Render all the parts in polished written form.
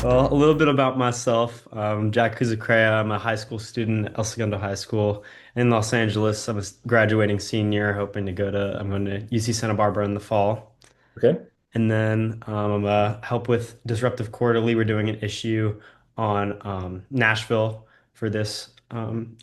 Well, a little bit about myself. Jack Cuzzocrea. I'm a high school student at El Segundo High School in Los Angeles. I'm a graduating senior, hoping to I'm going to UC Santa Barbara in the fall. Okay, And then I'm help with Disruptive Quarterly. We're doing an issue on Nashville for this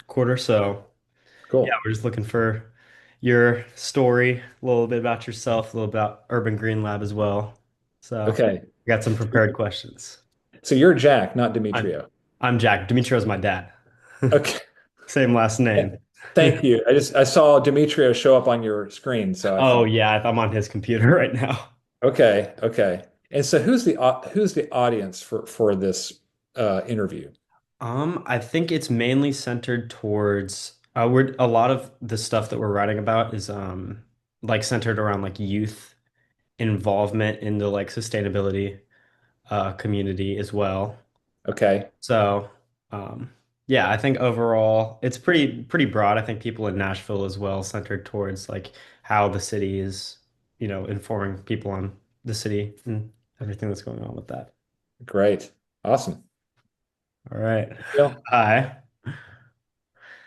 quarter. So yeah, cool. we're just looking for your story, a little bit about yourself, a little about Urban Green Lab as well. So Okay. I got some prepared questions. So you're Jack, not I'm Demetrio. I'm Jack. Dimitrio's my dad. Okay. Same last name. Thank you. I saw Demetrio show up on your screen, so I Oh thought, yeah, I'm on his computer right now. okay, okay. And so who's the audience for this interview? I think it's mainly centered towards we're a lot of the stuff that we're writing about is like centered around like youth involvement in the like sustainability community as well. Okay, So um yeah, I think overall it's pretty broad. I think people in Nashville as well centered towards like how the city is, informing people on the city and everything that's going on with that. great. Awesome. All right. Well, Hi,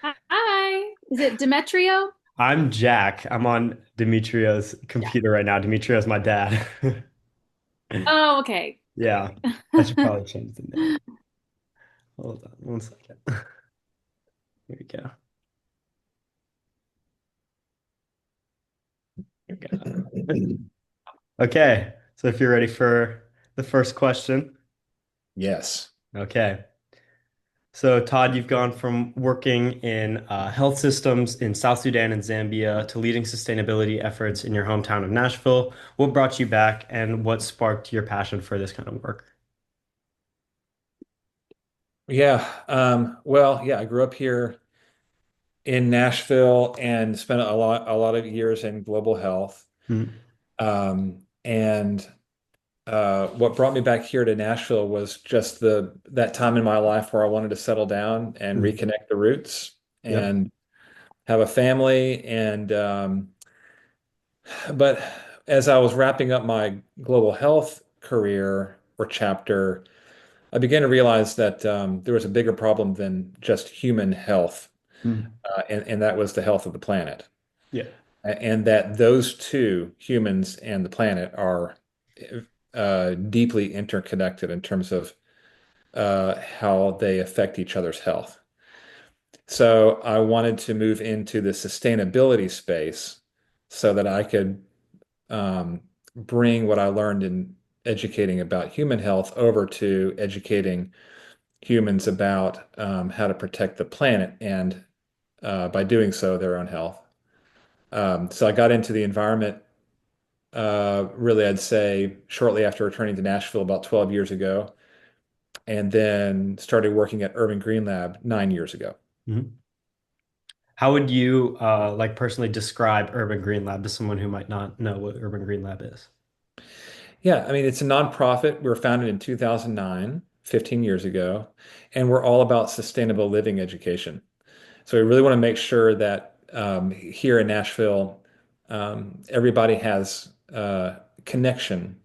Hi. Is it Demetrio? I'm Jack. I'm on Dimitrio's Yeah. computer right now. Dimitrio's my dad. Oh, okay. Yeah, I should probably change the name. Hold on one second. Here we go. Here we go. Okay, so if you're ready for the first question. yes. Okay. So, Todd, you've gone from working in health systems in South Sudan and Zambia to leading sustainability efforts in your hometown of Nashville. What brought you back and what sparked your passion for this kind of work? Yeah. Well, yeah, I grew up here in Nashville and spent a lot of years in global health. Mm, And what brought me back here to Nashville was just the that time in my life where I wanted to settle down and mm, reconnect the roots yep. and have a family. And but as I was wrapping up my global health career or chapter, I began to realize that there was a bigger problem than just human health, Mm, and that was the health of the planet. yeah. And that those two, humans and the planet, are deeply interconnected in terms of how they affect each other's health. So I wanted to move into the sustainability space so that I could bring what I learned in educating about human health over to educating humans about how to protect the planet and by doing so, their own health. So I got into the environment really, I'd say shortly after returning to Nashville about 12 years ago, and then started working at Urban Green Lab 9 years ago. Mhm. How would you like personally describe Urban Green Lab to someone who might not know what Urban Green Lab is? Yeah, I mean, it's a nonprofit. We were founded in 2009, 15 years ago, and we're all about sustainable living education. So we really want to make sure that here in Nashville, everybody has connection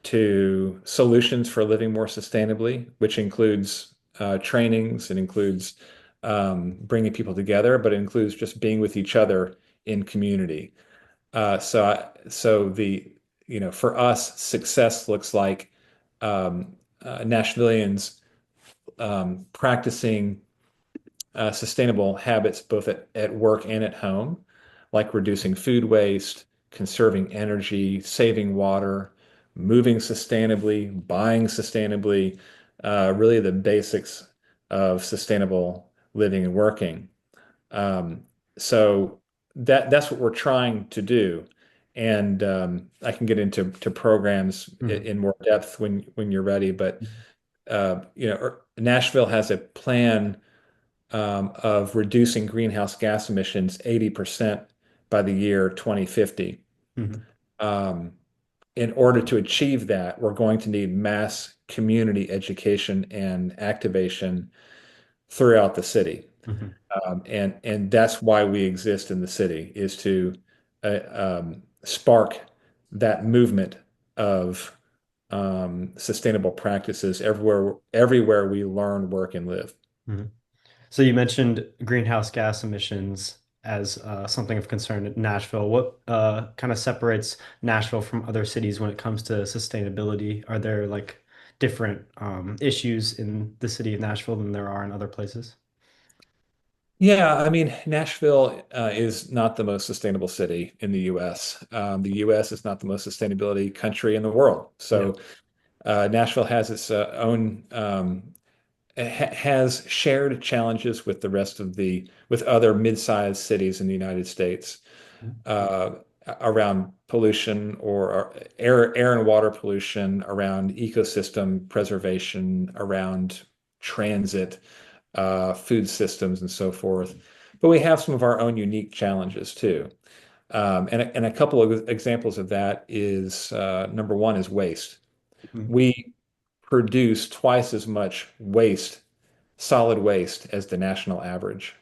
to solutions for living more sustainably, which includes trainings, it includes bringing people together, but it includes just being with each other in community. For us, success looks like Nashvillians practicing sustainable habits both at work and at home, like reducing food waste, conserving energy, saving water, moving sustainably, buying sustainably, really the basics of sustainable living and working. Um, so that's what we're trying to do. And I can get into programs Mhm. in more depth when you're ready. But Nashville has a plan of reducing greenhouse gas emissions 80% by the year 2050. Mhm. Um, in order to achieve that, we're going to need mass community education and activation throughout the city. Mhm. And that's why we exist in the city, is to spark that movement of sustainable practices everywhere we learn, work, and live. Mhm. So you mentioned greenhouse gas emissions as something of concern at Nashville. What kind of separates Nashville from other cities when it comes to sustainability? Are there like different issues in the city of Nashville than there are in other places? Yeah, I mean, Nashville is not the most sustainable city in the U.S. The U.S. is not the most sustainability country in the world. Yeah. So Nashville has its own has shared challenges with the rest of with other mid-sized cities in the United States uh, around pollution or air and water pollution, around ecosystem preservation, around transit, food systems, and so forth. But we have some of our own unique challenges too. And a couple of examples of that is number one is waste. Mhm. We produce twice as much solid waste as the national average,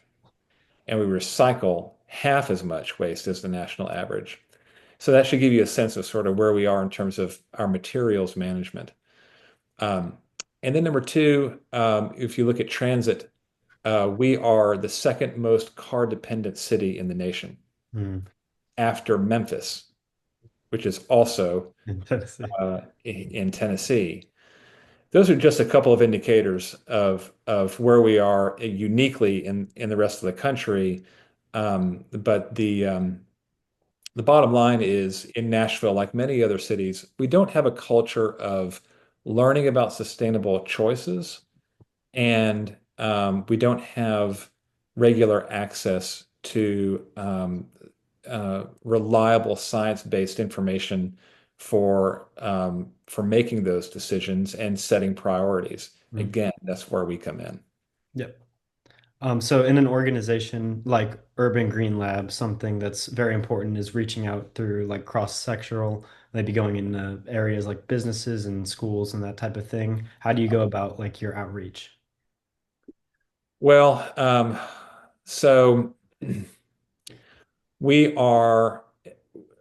and we recycle half as much waste as the national average. So that should give you a sense of sort of where we are in terms of our materials management. Um, and then number two, if you look at transit, we are the second most car dependent city in the nation Mhm. after Memphis, which is also In Tennessee. in Tennessee. Those are just a couple of indicators of where we are uniquely in the rest of the country. But the bottom line is in Nashville, like many other cities, we don't have a culture of learning about sustainable choices, and we don't have regular access to reliable science-based information for making those decisions and setting priorities. Mhm. Again, that's where we come in. Yep. So in an organization like Urban Green Lab, something that's very important is reaching out through like cross-sectional, maybe going in areas like businesses and schools and that type of thing. How do you go about like your outreach? Well, so we are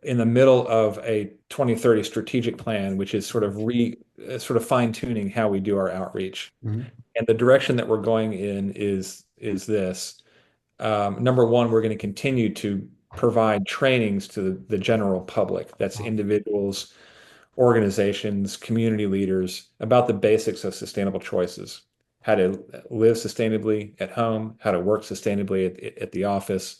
in the middle of a 2030 strategic plan, which is sort of fine-tuning how we do our outreach. Mhm. And the direction that we're going in is this. Number one, we're going to continue to provide trainings to the general public. That's individuals, organizations, community leaders about the basics of sustainable choices, how to live sustainably at home, how to work sustainably at the office,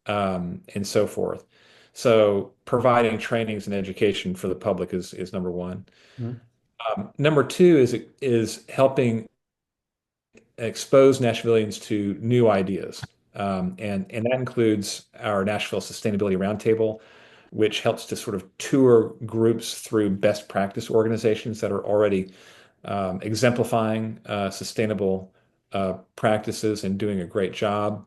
and so forth. So providing trainings and education for the public is number one. Mhm. Number two is helping expose Nashvillians to new ideas. And that includes our Nashville Sustainability Roundtable, which helps to sort of tour groups through best practice organizations that are already exemplifying sustainable practices and doing a great job.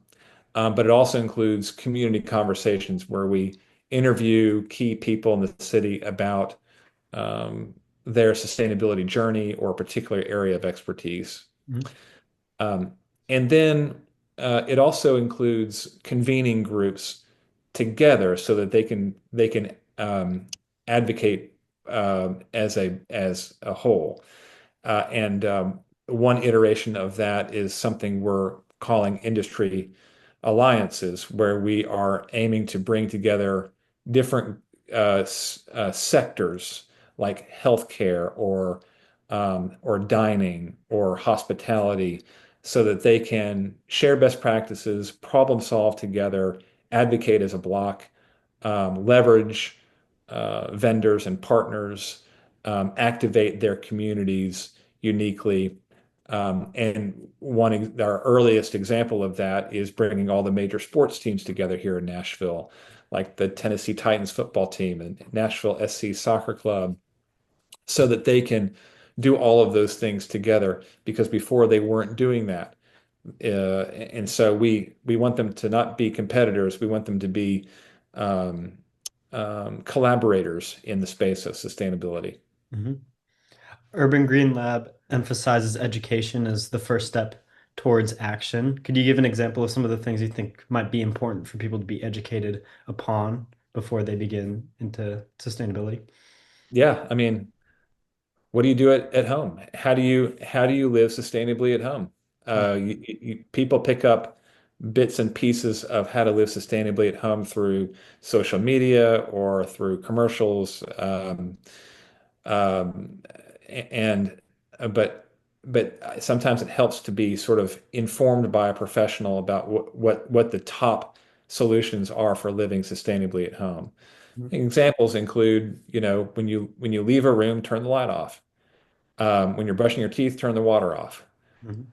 But it also includes community conversations where we interview key people in the city about um, their sustainability journey or a particular area of expertise. Mhm. Um, and then it also includes convening groups together so that they can advocate as a whole. And one iteration of that is something we're calling industry alliances, where we are aiming to bring together different sectors like healthcare or dining or hospitality, so that they can share best practices, problem solve together, advocate as a block, leverage vendors and partners, activate their communities uniquely. And our earliest example of that is bringing all the major sports teams together here in Nashville, like the Tennessee Titans football team and Nashville SC Soccer Club, so that they can do all of those things together because before they weren't doing that. And so we want them to not be competitors. We want them to be um, collaborators in the space of sustainability. Mhm. Urban Green Lab emphasizes education as the first step towards action. Could you give an example of some of the things you think might be important for people to be educated upon before they begin into sustainability? Yeah, I mean, What do you do at home? How do you live sustainably at home? People pick up bits and pieces of how to live sustainably at home through social media or through commercials, um, and but sometimes it helps to be sort of informed by a professional about what the top solutions are for living sustainably at home. Mhm. Examples include, when you leave a room, turn the light off. When you're brushing your teeth, turn the water off. Mhm.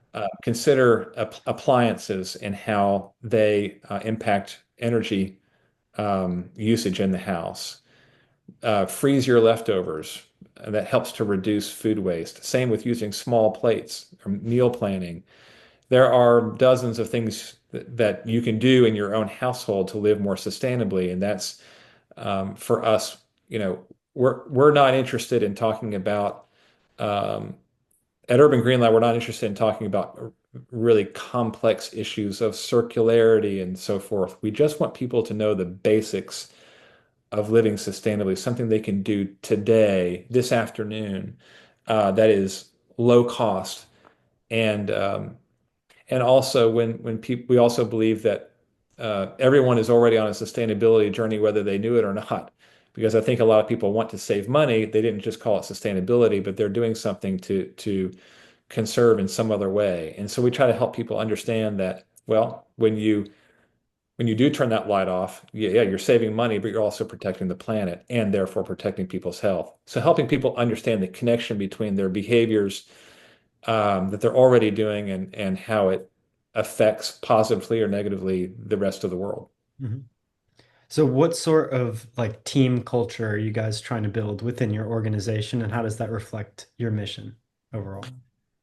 Consider appliances and how they impact energy usage in the house. Freeze your leftovers. That helps to reduce food waste. Same with using small plates or meal planning. There are dozens of things that you can do in your own household to live more sustainably, and that's for us. We're not interested in talking about um, at Urban Greenlight. We're not interested in talking about really complex issues of circularity and so forth. We just want people to know the basics of living sustainably, something they can do today, this afternoon, that is low cost. And also when people, we also believe that everyone is already on a sustainability journey, whether they knew it or not. Because I think a lot of people want to save money. They didn't just call it sustainability, but they're doing something to conserve in some other way. And so we try to help people understand that, well, when you do turn that light off, yeah, you're saving money, but you're also protecting the planet and therefore protecting people's health. So helping people understand the connection between their behaviors that they're already doing and how it affects positively or negatively the rest of the world. Mhm. So what sort of like team culture are you guys trying to build within your organization, and how does that reflect your mission overall?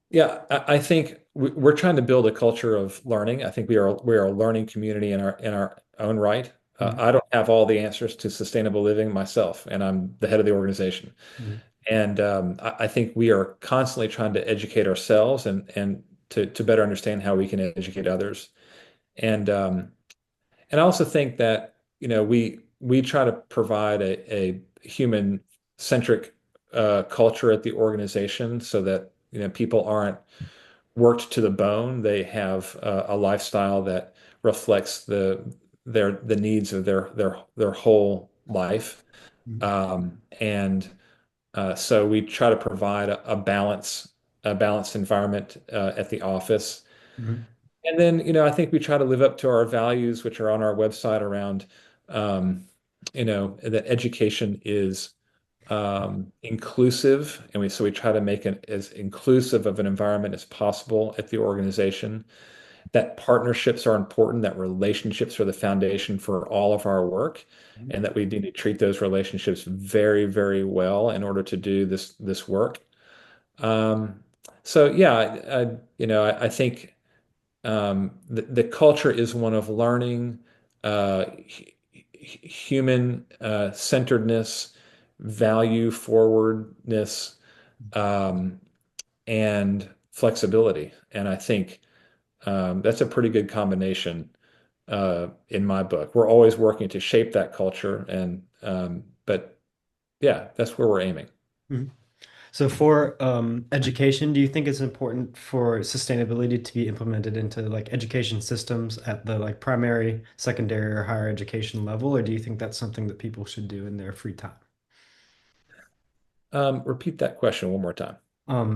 Yeah, I think we're trying to build a culture of learning. I think we are a learning community in our own right. Mhm. I don't have all the answers to sustainable living myself, and I'm the head of the organization. Mhm. And I think we are constantly trying to educate ourselves and to better understand how we can educate others. And and I also think that we try to provide a human centric culture at the organization so that people aren't worked to the bone. They have a lifestyle that reflects the needs of their whole life. Mhm. And so we try to provide a balanced environment at the office. Mhm. And then, I think we try to live up to our values, which are on our website around, that education is inclusive, and we try to make it as inclusive of an environment as possible at the organization. That partnerships are important, that relationships are the foundation for all of our work, Mhm. and that we need to treat those relationships very, very well in order to do this work. Um, so yeah, I think the culture is one of learning, human centeredness, value forwardness, um, and flexibility. And I think that's a pretty good combination in my book. We're always working to shape that culture, but yeah, that's where we're aiming. Mhm. So for education, do you think it's important for sustainability to be implemented into like education systems at the like primary, secondary, or higher education level, or do you think that's something that people should do in their free time? Repeat that question one more time.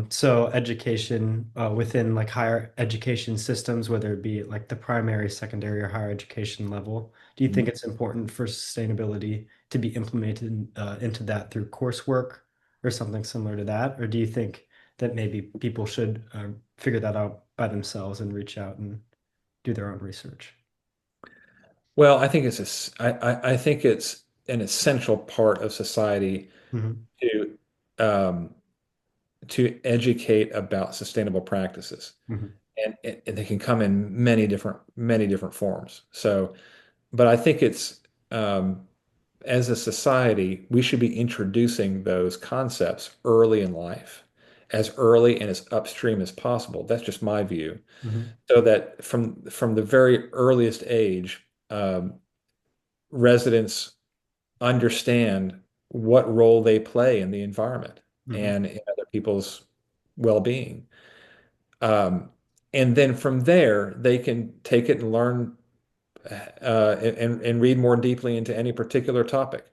So education within like higher education systems, whether it be like the primary, secondary, or higher education level, do you think Mhm. it's important for sustainability to be implemented into that through coursework or something similar to that? Or do you think that maybe people should figure that out by themselves and reach out and do their own research? Well, I think it's an essential part of society Hmm. to um, to educate about sustainable practices, Hmm. and they can come in many different forms. So, but I think it's as a society, we should be introducing those concepts early in life, as early and as upstream as possible. That's just my view. Hmm. So that from the very earliest age, residents understand what role they play in the environment Hmm. and in other people's well-being. Um, and then from there, they can take it and learn and read more deeply into any particular topic.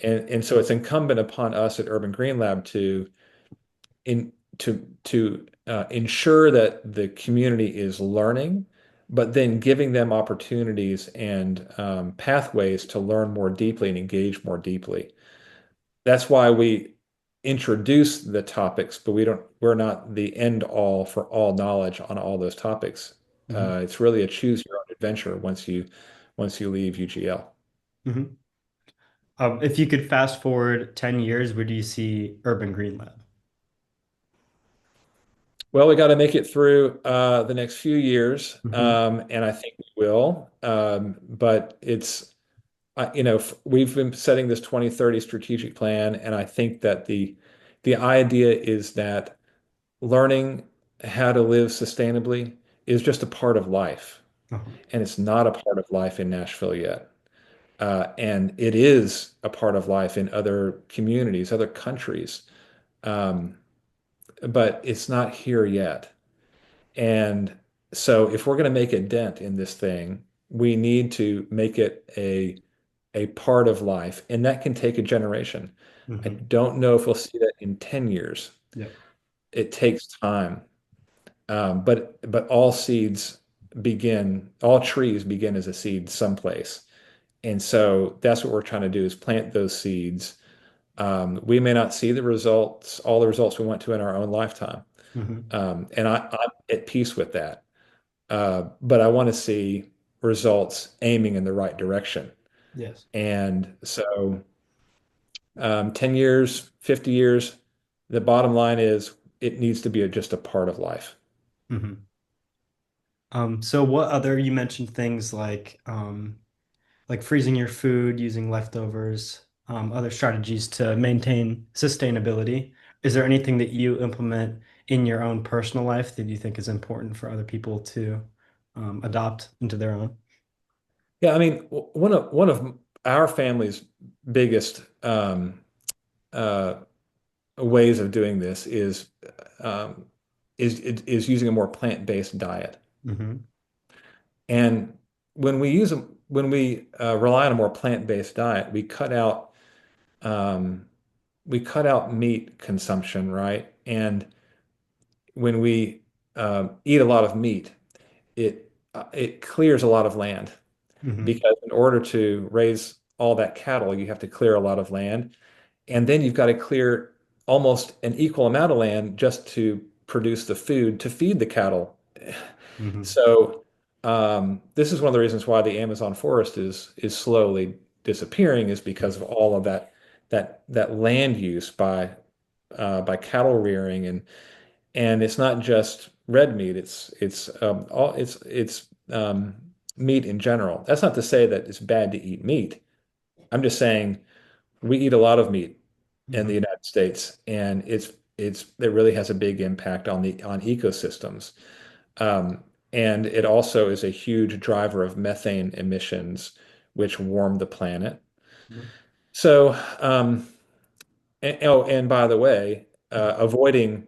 And so it's incumbent upon us at Urban Green Lab in to ensure that the community is learning, but then giving them opportunities and pathways to learn more deeply and engage more deeply. That's why we introduce the topics, but we're not the end all for all knowledge on all those topics. Hmm. It's really a choose your own adventure once you leave UGL. Hmm. If you could fast forward 10 years, where do you see Urban Green Lab? Well, we got to make it through the next few years, Hmm. and I think we will. But we've been setting this 2030 strategic plan, and I think that the idea is that learning how to live sustainably is just a part of life, Uh-huh. and it's not a part of life in Nashville yet. And it is a part of life in other communities, other countries, um, but it's not here yet. And so if we're going to make a dent in this thing, we need to make it a part of life, and that can take a generation. I Hmm. don't know if we'll see that in 10 years. Yeah. It takes time. But all trees begin as a seed someplace. And so that's what we're trying to do is plant those seeds. We may not see the results, all the results we want to in our own lifetime. Hmm. And I'm at peace with that. But I want to see results aiming in the right direction. Yes. And so 10 years, 50 years, the bottom line is it needs to be just a part of life. Hmm. So what other, you mentioned things like freezing your food, using leftovers, other strategies to maintain sustainability. Is there anything that you implement in your own personal life that you think is important for other people to adopt into their own? Yeah, I mean, one of our family's biggest uh, ways of doing this um, is using a more plant-based diet. Hmm. And when we rely on a more plant-based diet, um, we cut out meat consumption, right? And when we eat a lot of meat, it clears a lot of land Hmm. because in order to raise all that cattle, you have to clear a lot of land. And then you've got to clear almost an equal amount of land just to produce the food to feed the cattle. Hmm. So this is one of the reasons why the Amazon forest is slowly disappearing, is because of all of that land use by cattle rearing, and it's not just red meat. It's meat in general. That's not to say that it's bad to eat meat. I'm just saying we eat a lot of meat in the Hmm. United States, and it really has a big impact on ecosystems. Um, and it also is a huge driver of methane emissions, which warm the planet. So, and by the way, avoiding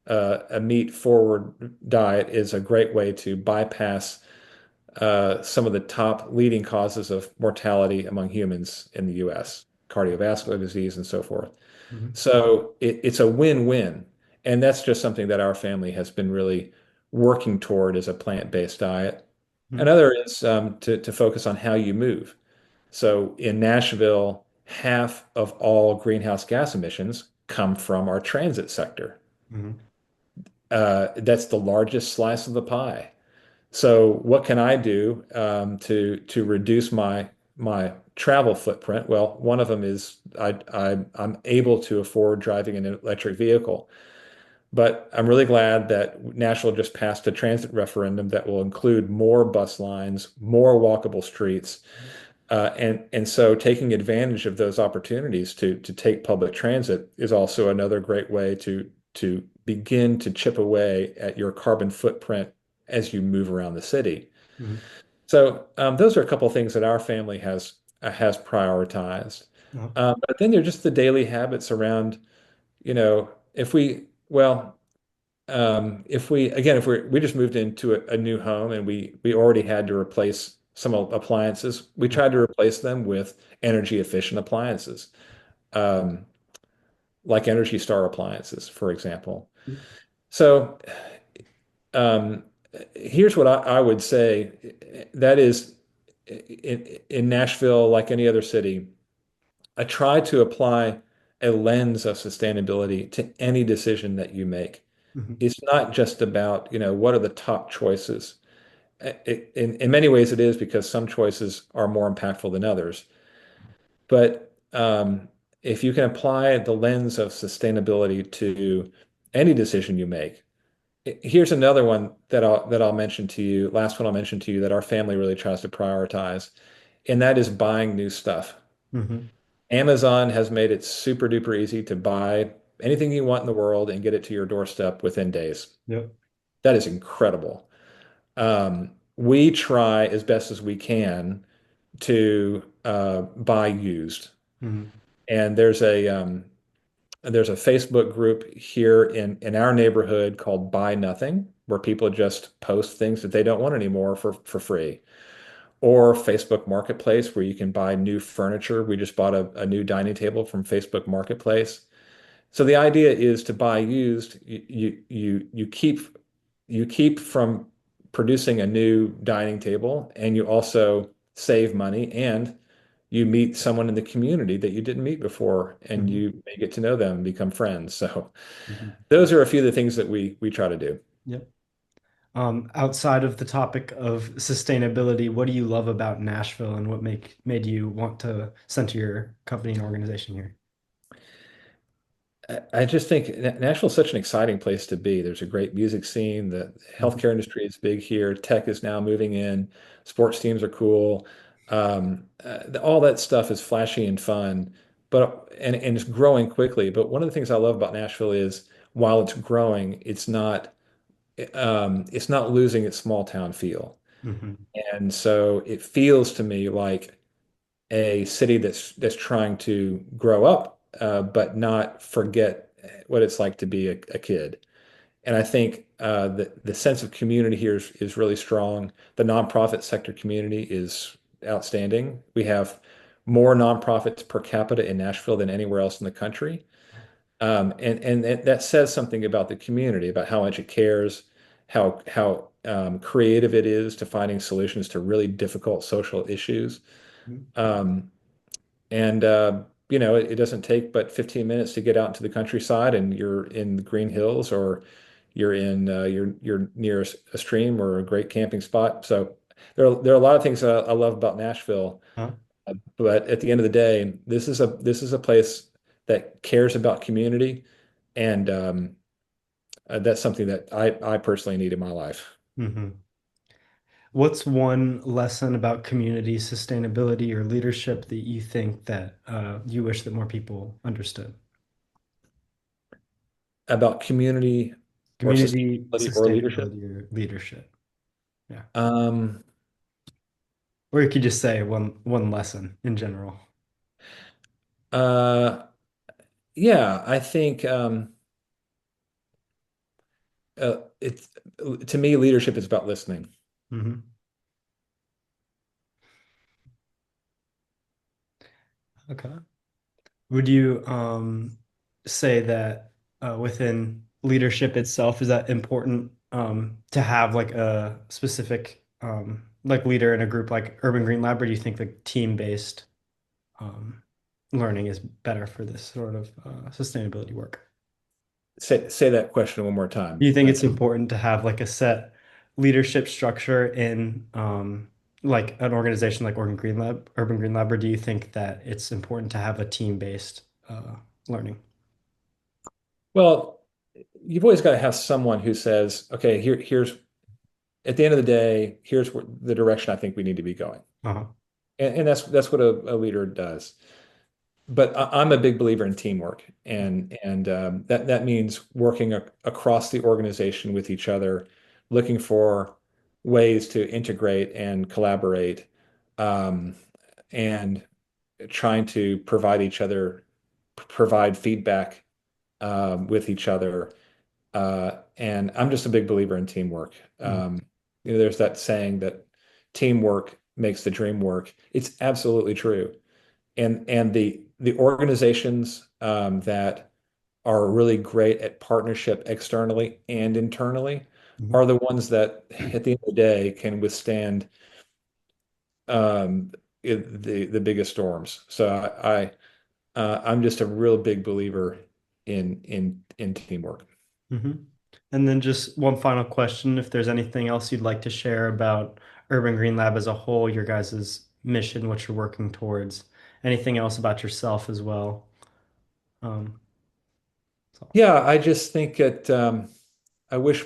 a meat forward diet is a great way to bypass some of the top leading causes of mortality among humans in the US, cardiovascular disease and so forth. Hmm. So it's a win-win. And that's just something that our family has been really working toward as a plant-based diet. Hmm. Another is to focus on how you move. So in Nashville, half of all greenhouse gas emissions come from our transit sector. Hmm. That's the largest slice of the pie. So what can I do to reduce my travel footprint? Well, one of them is I'm able to afford driving an electric vehicle. But I'm really glad that Nashville just passed a transit referendum that will include more bus lines, more walkable streets, and so taking advantage of those opportunities to take public transit is also another great way to begin to chip away at your carbon footprint as you move around the city. Hmm. So those are a couple of things that our family has prioritized. Uh-huh. But then there are just the daily habits around, you know, if we, well, if we, again, if we just moved into a new home and we already had to replace some appliances, we tried to replace them with energy efficient appliances, um, like Energy Star appliances, for example. So, um, here's what I would say. That is, in Nashville, like any other city, I try to apply a lens of sustainability to any decision that you make. Mhm. It's not just about, what are the top choices. In many ways, it is because some choices are more impactful than others. But if you can apply the lens of sustainability to any decision you make, here's another one that I'll mention to you. Last one I'll mention to you that our family really tries to prioritize, and that is buying new stuff. Mhm. Amazon has made it super duper easy to buy anything you want in the world and get it to your doorstep within days. Yep. That is incredible. We try as best as we can to buy used. Mhm. And there's a Facebook group here in our neighborhood called Buy Nothing, where people just post things that they don't want anymore for free. Or Facebook Marketplace, where you can buy new furniture. We just bought a new dining table from Facebook Marketplace. So the idea is to buy used. You keep from producing a new dining table, and you also save money, and you meet someone in the community that you didn't meet before, and Mhm. you may get to know them and become friends. So Mhm. those are a few of the things that we try to do. Yep. Outside of the topic of sustainability, what do you love about Nashville and what made you want to center your company and organization here? I just think Nashville's such an exciting place to be. There's a great music scene. The Mhm. healthcare industry is big here. Tech is now moving in. Sports teams are cool. All that stuff is flashy and fun, but it's growing quickly. But one of the things I love about Nashville is while it's growing, it's not losing its small town feel. Mhm. And so it feels to me like a city that's trying to grow up, but not forget what it's like to be a kid. And I think the sense of community here is really strong. The nonprofit sector community is outstanding. We have more nonprofits per capita in Nashville than anywhere else in the country. And that says something about the community, about how much it cares, how creative it is to finding solutions to really difficult social issues. Um, and it doesn't take but 15 minutes to get out into the countryside, and you're in the Green Hills, or you're near a stream or a great camping spot. So there are a lot of things that I love about Nashville. Huh? But at the end of the day, this is a place that cares about community, and that's something that I personally need in my life. Mhm. What's one lesson about community sustainability or leadership that you think that you wish that more people understood? About community or Community sustainability or leadership. sustainability or leadership. Yeah. Um, Or you could just say one lesson in general. uh, yeah, I think it's to me, leadership is about listening. Hmm. Okay. Would you say that within leadership itself, is that important to have like a specific like leader in a group like Urban Green Lab, or do you think like team-based um, learning is better for this sort of sustainability work? Say that question one more Do time. you think it's important to have like a set leadership structure in like an organization like Urban Green Lab, or do you think that it's important to have a team-based learning? Well, you've always got to have someone who says, okay, here's at the end of the day, here's the direction I think we need to be going. Uh-huh. And that's what a leader does. But I'm a big believer in teamwork, and that means working across the organization with each other, looking for ways to integrate and collaborate, um, and trying to provide feedback with each other. And I'm just a big believer in teamwork. There's that saying that teamwork makes the dream work. It's absolutely true. And the organizations that are really great at partnership externally and internally Mhm. are the ones that, at the end of the day, can withstand um, the biggest storms. So I'm just a real big believer in teamwork. hmm And then just one final question, if there's anything else you'd like to share about Urban Green Lab as a whole, your guys' mission, what you're working towards, anything else about yourself as well. Um, so, Yeah, I just think that I wish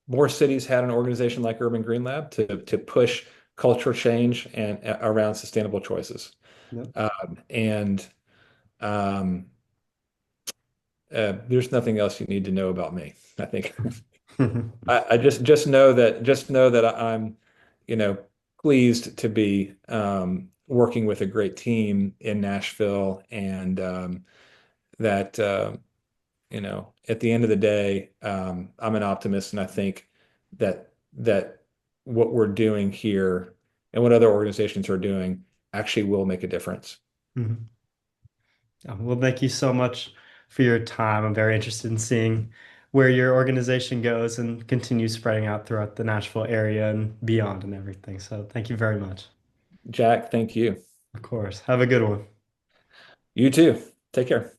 more cities had an organization like Urban Green Lab to push cultural change and around sustainable choices. yep. And um, there's nothing else you need to know about me. I think I just know that I'm, you know, pleased to be working with a great team in Nashville, and that at the end of the day, I'm an optimist, and I think that what we're doing here and what other organizations are doing actually will make a difference. Mhm. Well, thank you so much for your time. I'm very interested in seeing where your organization goes and continue spreading out throughout the Nashville area and beyond and everything. So thank you very much. Jack, thank you. Of course. Have a good one. You too. Take care.